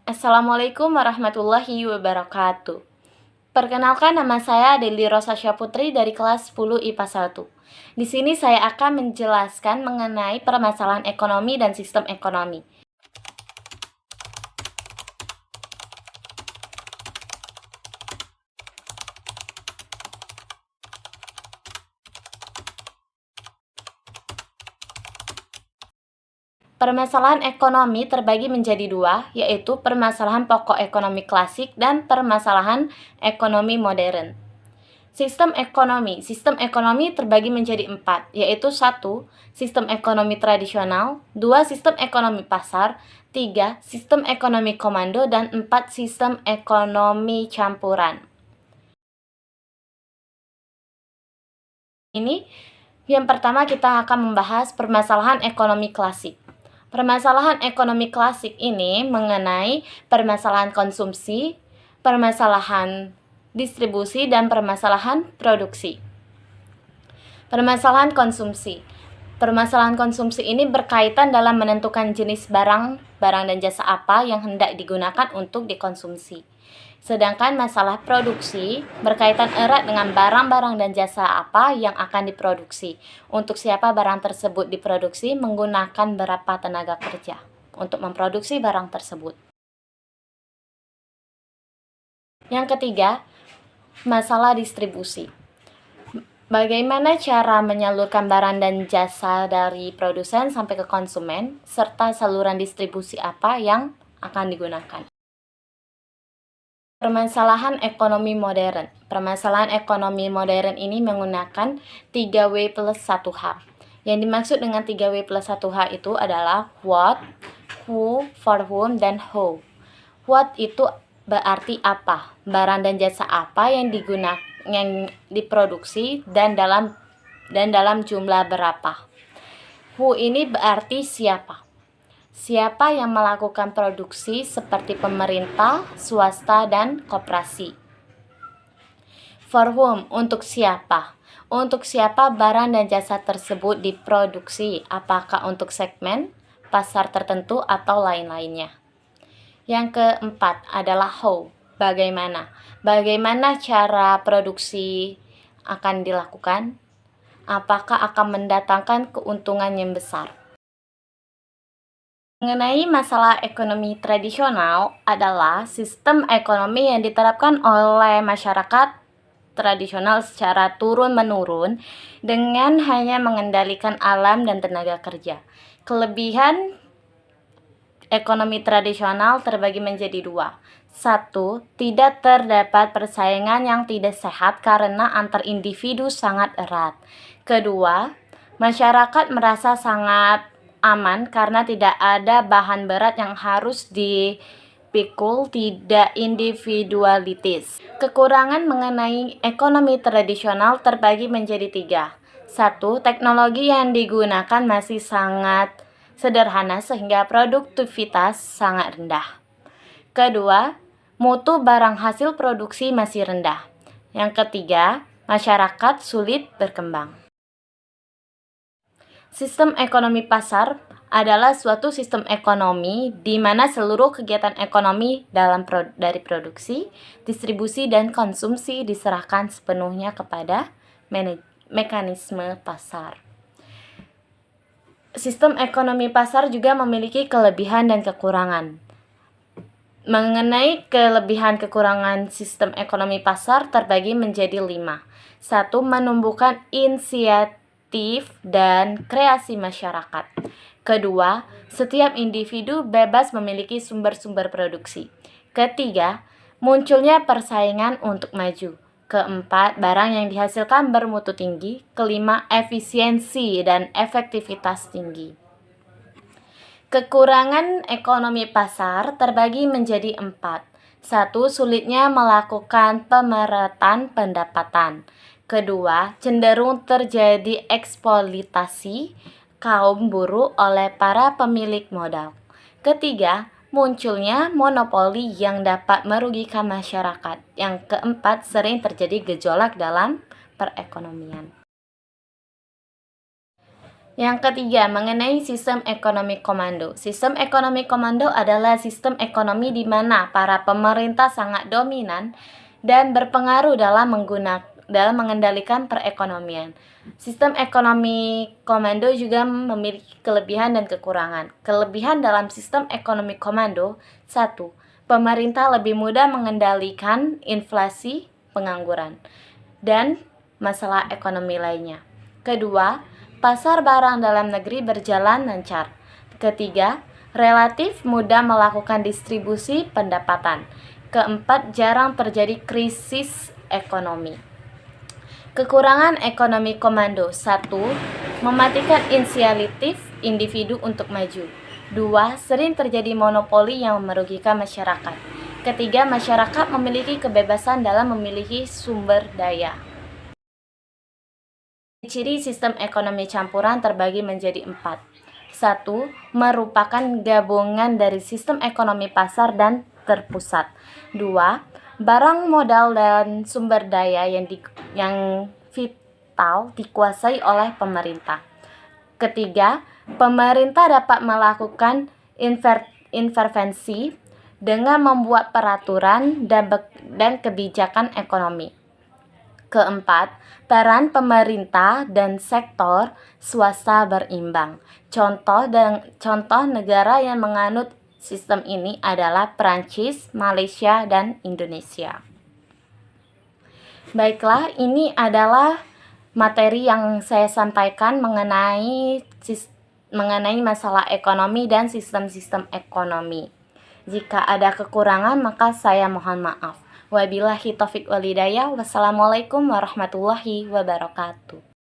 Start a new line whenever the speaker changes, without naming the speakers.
Assalamualaikum warahmatullahi wabarakatuh. Perkenalkan, nama saya Deli Rosasya Putri dari kelas 10 IPA 1. Di sini saya akan menjelaskan mengenai permasalahan ekonomi dan sistem ekonomi. Permasalahan ekonomi terbagi menjadi dua, yaitu permasalahan pokok ekonomi klasik dan permasalahan ekonomi modern. Sistem ekonomi terbagi menjadi empat, yaitu 1. Sistem ekonomi tradisional, 2. Sistem ekonomi pasar, 3. Sistem ekonomi komando, dan 4. Sistem ekonomi campuran. Ini yang pertama kita akan membahas permasalahan ekonomi klasik. Permasalahan ekonomi klasik ini mengenai permasalahan konsumsi, permasalahan distribusi, dan permasalahan produksi. Permasalahan konsumsi. Permasalahan konsumsi ini berkaitan dalam menentukan jenis barang dan jasa apa yang hendak digunakan untuk dikonsumsi. Sedangkan masalah produksi berkaitan erat dengan barang-barang dan jasa apa yang akan diproduksi. Untuk siapa barang tersebut diproduksi, menggunakan berapa tenaga kerja untuk memproduksi barang tersebut. Yang ketiga, masalah distribusi. Bagaimana cara menyalurkan barang dan jasa dari produsen sampai ke konsumen, serta saluran distribusi apa yang akan digunakan. Permasalahan ekonomi modern. Permasalahan ekonomi modern ini menggunakan 3W plus 1H. Yang dimaksud dengan 3W plus 1H itu adalah what, who, for whom, dan how. What itu berarti apa, barang dan jasa apa yang diproduksi dan dalam jumlah berapa. Who ini berarti siapa. Siapa yang melakukan produksi seperti pemerintah, swasta, dan koperasi. For whom, untuk siapa? Untuk siapa barang dan jasa tersebut diproduksi, apakah untuk segmen, pasar tertentu, atau lain-lainnya. Yang keempat adalah how, bagaimana. Bagaimana cara produksi akan dilakukan? Apakah akan mendatangkan keuntungan yang besar? Mengenai masalah ekonomi tradisional adalah sistem ekonomi yang diterapkan oleh masyarakat tradisional secara turun-menurun dengan hanya mengendalikan alam dan tenaga kerja. Kelebihan ekonomi tradisional terbagi menjadi dua. 1. Tidak terdapat persaingan yang tidak sehat karena antar individu sangat erat. Kedua, masyarakat merasa sangat aman karena tidak ada bahan berat yang harus dipikul, tidak individualitis. Kekurangan mengenai ekonomi tradisional terbagi menjadi 3. 1. Teknologi yang digunakan masih sangat sederhana sehingga produktivitas sangat rendah. Kedua, mutu barang hasil produksi masih rendah. Yang ketiga, masyarakat sulit berkembang. Sistem ekonomi pasar adalah suatu sistem ekonomi di mana seluruh kegiatan ekonomi dari produksi, distribusi, dan konsumsi diserahkan sepenuhnya kepada mekanisme pasar. Sistem ekonomi pasar juga memiliki kelebihan dan kekurangan. Mengenai kelebihan kekurangan sistem ekonomi pasar terbagi menjadi 5. 1. Menumbuhkan inisiatif dan kreasi masyarakat. Kedua, setiap individu bebas memiliki sumber-sumber produksi. Ketiga, munculnya persaingan untuk maju. Keempat, barang yang dihasilkan bermutu tinggi. Kelima, efisiensi dan efektivitas tinggi. Kekurangan ekonomi pasar terbagi menjadi 4. 1. Sulitnya melakukan pemerataan pendapatan. Kedua, cenderung terjadi eksploitasi kaum buruh oleh para pemilik modal. Ketiga, munculnya monopoli yang dapat merugikan masyarakat. Yang keempat, sering terjadi gejolak dalam perekonomian. Yang ketiga, mengenai sistem ekonomi komando. Sistem ekonomi komando adalah sistem ekonomi di mana para pemerintah sangat dominan dan berpengaruh dalam mengendalikan perekonomian. Sistem ekonomi komando juga memiliki kelebihan dan kekurangan. Kelebihan dalam sistem ekonomi komando: 1. Pemerintah lebih mudah mengendalikan inflasi, pengangguran, dan masalah ekonomi lainnya. Kedua, pasar barang dalam negeri berjalan lancar. Ketiga, relatif mudah melakukan distribusi pendapatan. Keempat, jarang terjadi krisis ekonomi. Kekurangan ekonomi komando: 1. Mematikan inisiatif individu untuk maju. 2. Sering terjadi monopoli yang merugikan masyarakat. Ketiga, masyarakat memiliki kebebasan dalam memiliki sumber daya. Ciri sistem ekonomi campuran terbagi menjadi 4. 1. Merupakan gabungan dari sistem ekonomi pasar dan terpusat. 2. Barang, modal, dan sumber daya yang vital dikuasai oleh pemerintah. Ketiga, pemerintah dapat melakukan intervensi dengan membuat peraturan dan kebijakan ekonomi. Keempat, peran pemerintah dan sektor swasta berimbang. Contoh negara yang menganut sistem ini adalah Prancis, Malaysia, dan Indonesia. Baiklah, ini adalah materi yang saya sampaikan mengenai masalah ekonomi dan sistem-sistem ekonomi. Jika ada kekurangan, maka saya mohon maaf. Wabillahi taufiq walhidayah. Wassalamualaikum warahmatullahi wabarakatuh.